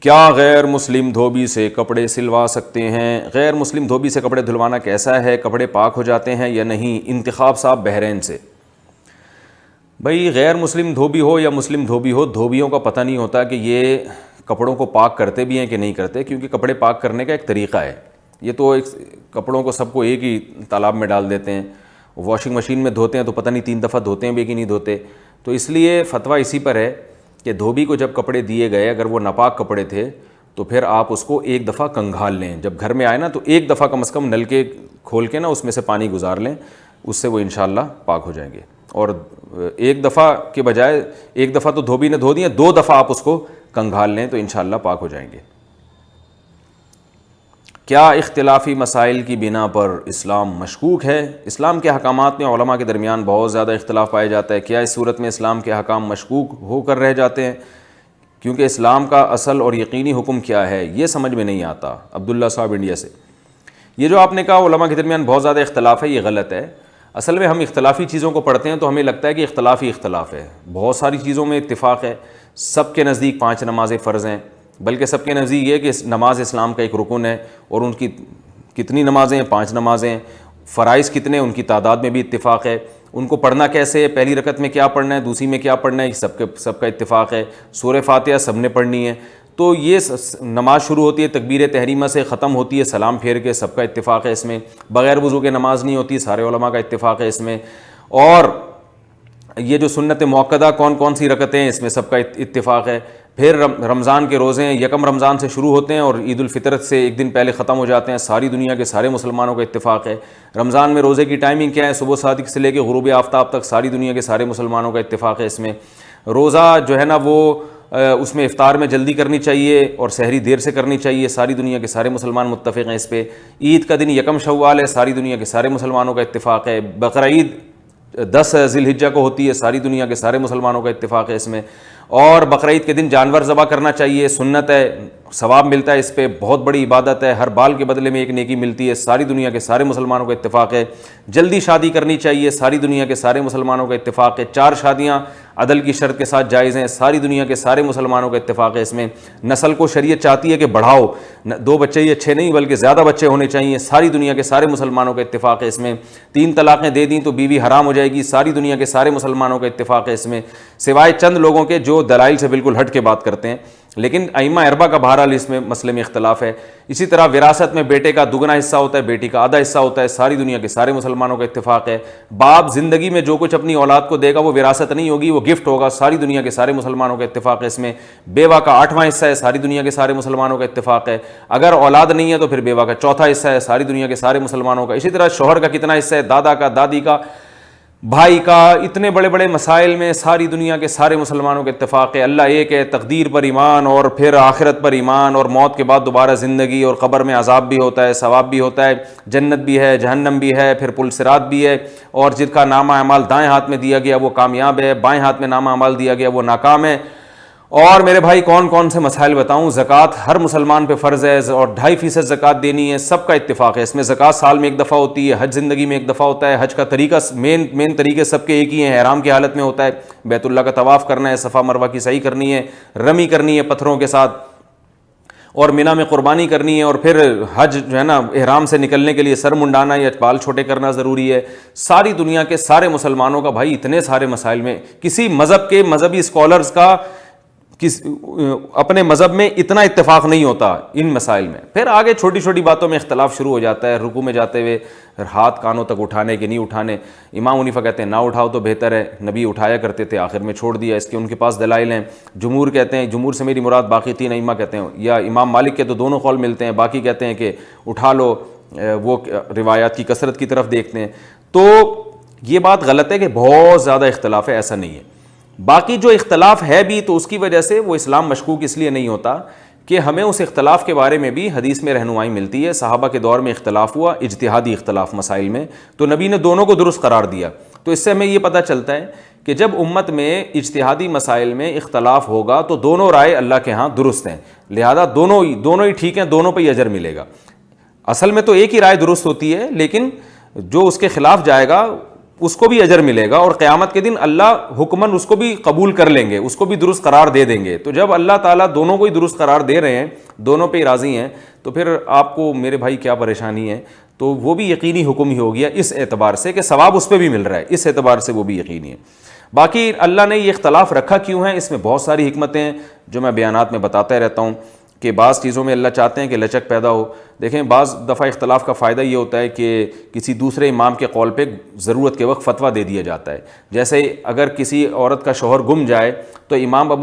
کیا غیر مسلم دھوبی سے کپڑے سلوا سکتے ہیں؟ غیر مسلم دھوبی سے کپڑے دھلوانا کیسا ہے؟ کپڑے پاک ہو جاتے ہیں یا نہیں؟ انتخاب صاحب بحرین سے۔ بھائی غیر مسلم دھوبی ہو یا مسلم دھوبی ہو، دھوبیوں کا پتہ نہیں ہوتا کہ یہ کپڑوں کو پاک کرتے بھی ہیں کہ نہیں کرتے، کیونکہ کپڑے پاک کرنے کا ایک طریقہ ہے۔ یہ تو ایک کپڑوں کو سب کو ایک ہی تالاب میں ڈال دیتے ہیں، واشنگ مشین میں دھوتے ہیں تو پتہ نہیں 3 دفعہ دھوتے ہیں بھی کہ نہیں دھوتے۔ تو اس لیے فتویٰ اسی پر ہے کہ دھوبی کو جب کپڑے دیے گئے، اگر وہ ناپاک کپڑے تھے تو پھر آپ اس کو ایک دفعہ کنگھال لیں، جب گھر میں آئے نا تو ایک دفعہ کم از کم نل کے کھول کے نا اس میں سے پانی گزار لیں، اس سے وہ انشاءاللہ پاک ہو جائیں گے۔ اور ایک دفعہ کے بجائے ایک دفعہ تو دھوبی نے دھو دیے، 2 دفعہ آپ اس کو کنگھال لیں تو انشاءاللہ پاک ہو جائیں گے۔ کیا اختلافی مسائل کی بنا پر اسلام مشکوک ہے؟ اسلام کے احکامات میں علماء کے درمیان بہت زیادہ اختلاف پایا جاتا ہے۔ کیا اس صورت میں اسلام کے احکام مشکوک ہو کر رہ جاتے ہیں؟ کیونکہ اسلام کا اصل اور یقینی حکم کیا ہے یہ سمجھ میں نہیں آتا۔ عبداللہ صاحب انڈیا سے۔ یہ جو آپ نے کہا علماء کے درمیان بہت زیادہ اختلاف ہے، یہ غلط ہے۔ اصل میں ہم اختلافی چیزوں کو پڑھتے ہیں تو ہمیں لگتا ہے کہ اختلاف ہی اختلاف ہے، بہت ساری چیزوں میں اتفاق ہے۔ سب کے نزدیک 5 نمازیں فرض ہیں، بلکہ سب کے نزدیک یہ کہ نماز اسلام کا ایک رکن ہے، اور ان کی کتنی نمازیں ہیں؟ 5 نمازیں۔ فرائض کتنے؟ ان کی تعداد میں بھی اتفاق ہے۔ ان کو پڑھنا کیسے ہے؟ پہلی رکعت میں کیا پڑھنا ہے، دوسری میں کیا پڑھنا ہے، یہ سب کا اتفاق ہے۔ سورہ فاتحہ سب نے پڑھنی ہے۔ تو یہ نماز شروع ہوتی ہے تکبیر تحریمہ سے، ختم ہوتی ہے سلام پھیر کے، سب کا اتفاق ہے اس میں۔ بغیر وضو کے نماز نہیں ہوتی، سارے علماء کا اتفاق ہے اس میں۔ اور یہ جو سنت مؤکدہ کون کون سی رکعتیں ہیں، اس میں سب کا اتفاق ہے۔ پھر رمضان کے روزے ہیں، 1 رمضان سے شروع ہوتے ہیں اور عید الفطر سے ایک دن پہلے ختم ہو جاتے ہیں، ساری دنیا کے سارے مسلمانوں کا اتفاق ہے۔ رمضان میں روزے کی ٹائمنگ کیا ہے؟ صبح صادق سے لے کے غروب آفتاب تک، ساری دنیا کے سارے مسلمانوں کا اتفاق ہے اس میں۔ روزہ جو ہے نا وہ اس میں افطار میں جلدی کرنی چاہیے اور سحری دیر سے کرنی چاہیے، ساری دنیا کے سارے مسلمان متفق ہیں اس پہ۔ عید کا دن 1 شوال ہے، ساری دنیا کے سارے مسلمانوں کا اتفاق ہے۔ بقرعید 10 ذی الحجہ کو ہوتی ہے، ساری دنیا کے سارے مسلمانوں کا اتفاق ہے اس میں۔ اور بقرعید کے دن جانور ذبح کرنا چاہیے، سنت ہے، ثواب ملتا ہے اس پہ، بہت بڑی عبادت ہے، ہر بال کے بدلے میں ایک نیکی ملتی ہے، ساری دنیا کے سارے مسلمانوں کا اتفاق ہے۔ جلدی شادی کرنی چاہیے، ساری دنیا کے سارے مسلمانوں کا اتفاق ہے۔ 4 شادیاں عدل کی شرط کے ساتھ جائز ہیں، ساری دنیا کے سارے مسلمانوں کا اتفاق ہے اس میں۔ نسل کو شریعت چاہتی ہے کہ بڑھاؤ، 2 بچے ہی اچھے نہیں بلکہ زیادہ بچے ہونے چاہیے، ساری دنیا کے سارے مسلمانوں کا اتفاق ہے اس میں۔ 3 طلاقیں دے دیں تو بیوی حرام ہو جائے گی، ساری دنیا کے سارے مسلمانوں کا اتفاق ہے اس میں، سوائے چند لوگوں کے جو دلائل سے بالکل ہٹ کے بات کرتے ہیں، لیکن ائمہ اربعہ کا بہرحال اس میں مسئلے میں اختلاف ہے۔ اسی طرح وراثت میں بیٹے کا دگنا حصہ ہوتا ہے، بیٹی کا آدھا حصہ ہوتا ہے، ساری دنیا کے سارے مسلمانوں کا اتفاق ہے۔ باپ زندگی میں جو کچھ اپنی اولاد کو دے گا وہ وراثت نہیں ہوگی، وہ گفٹ ہوگا، ساری دنیا کے سارے مسلمانوں کا اتفاق ہے اس میں۔ بیوہ کا 8واں حصہ ہے، ساری دنیا کے سارے مسلمانوں کا اتفاق ہے۔ اگر اولاد نہیں ہے تو پھر بیوہ کا 4تھا حصہ ہے، ساری دنیا کے سارے مسلمانوں کا۔ اسی طرح شوہر کا کتنا حصہ ہے، دادا کا، دادی کا، بھائی کا، اتنے بڑے بڑے مسائل میں ساری دنیا کے سارے مسلمانوں کے اتفاق ہے۔ اللہ ایک ہے، تقدیر پر ایمان اور پھر آخرت پر ایمان، اور موت کے بعد دوبارہ زندگی، اور قبر میں عذاب بھی ہوتا ہے، ثواب بھی ہوتا ہے، جنت بھی ہے، جہنم بھی ہے، پھر پل صراط بھی ہے، اور جن کا نامہ اعمال دائیں ہاتھ میں دیا گیا وہ کامیاب ہے، بائیں ہاتھ میں نامہ اعمال دیا گیا وہ ناکام ہے۔ اور میرے بھائی کون کون سے مسائل بتاؤں؟ زکوٰۃ ہر مسلمان پہ فرض ہے اور 2.5% زکوٰۃ دینی ہے، سب کا اتفاق ہے اس میں۔ زکوٰۃ سال میں 1 دفعہ ہوتی ہے، حج زندگی میں 1 دفعہ ہوتا ہے، حج کا طریقہ مین طریقے سب کے ایک ہی ہیں، احرام کی حالت میں ہوتا ہے، بیت اللہ کا طواف کرنا ہے، صفا مروہ کی سعی کرنی ہے، رمی کرنی ہے پتھروں کے ساتھ، اور مینا میں قربانی کرنی ہے، اور پھر حج جو ہے نا احرام سے نکلنے کے لیے سر منڈانا یا بال چھوٹے کرنا ضروری ہے۔ ساری دنیا کے سارے مسلمانوں کا بھائی اتنے سارے مسائل میں کسی مذہب کے مذہبی اسکالرز کا اپنے مذہب میں اتنا اتفاق نہیں ہوتا ان مسائل میں۔ پھر آگے چھوٹی چھوٹی باتوں میں اختلاف شروع ہو جاتا ہے، رکوع میں جاتے ہوئے ہاتھ کانوں تک اٹھانے کے نہیں اٹھانے، امام حنیفہ کہتے ہیں نہ اٹھاؤ تو بہتر ہے، نبی اٹھایا کرتے تھے، آخر میں چھوڑ دیا، اس کے ان کے پاس دلائل ہیں۔ جمہور کہتے ہیں، جمہور سے میری مراد باقی 3 ائمہ کہتے ہیں، یا امام مالک کے تو دونوں قول ملتے ہیں، باقی کہتے ہیں کہ اٹھا لو، وہ روایات کی کثرت کی طرف دیکھتے ہیں۔ تو یہ بات غلط ہے کہ بہت زیادہ اختلاف ہے، ایسا نہیں ہے۔ باقی جو اختلاف ہے بھی تو اس کی وجہ سے وہ اسلام مشکوک اس لیے نہیں ہوتا کہ ہمیں اس اختلاف کے بارے میں بھی حدیث میں رہنمائی ملتی ہے۔ صحابہ کے دور میں اختلاف ہوا، اجتہادی اختلاف مسائل میں، تو نبی نے دونوں کو درست قرار دیا۔ تو اس سے ہمیں یہ پتہ چلتا ہے کہ جب امت میں اجتہادی مسائل میں اختلاف ہوگا تو دونوں رائے اللہ کے ہاں درست ہیں، لہذا دونوں ہی ٹھیک ہیں، دونوں پہ ہی اجر ملے گا۔ اصل میں تو ایک ہی رائے درست ہوتی ہے، لیکن جو اس کے خلاف جائے گا اس کو بھی اجر ملے گا, اور قیامت کے دن اللہ حکمن اس کو بھی قبول کر لیں گے, اس کو بھی درست قرار دے دیں گے. تو جب اللہ تعالیٰ دونوں کو ہی درست قرار دے رہے ہیں, دونوں پہ ہی راضی ہیں, تو پھر آپ کو میرے بھائی کیا پریشانی ہے؟ تو وہ بھی یقینی حکم ہی ہو گیا اس اعتبار سے کہ ثواب اس پہ بھی مل رہا ہے, اس اعتبار سے وہ بھی یقینی ہے. باقی اللہ نے یہ اختلاف رکھا کیوں ہے, اس میں بہت ساری حکمتیں ہیں جو میں بیانات میں بتاتا رہتا ہوں کہ بعض چیزوں میں اللہ چاہتے ہیں کہ لچک پیدا ہو. دیکھیں بعض دفعہ اختلاف کا فائدہ یہ ہوتا ہے کہ کسی دوسرے امام کے قول پہ ضرورت کے وقت فتویٰ دے دیا جاتا ہے. جیسے اگر کسی عورت کا شوہر گم جائے تو امام ابو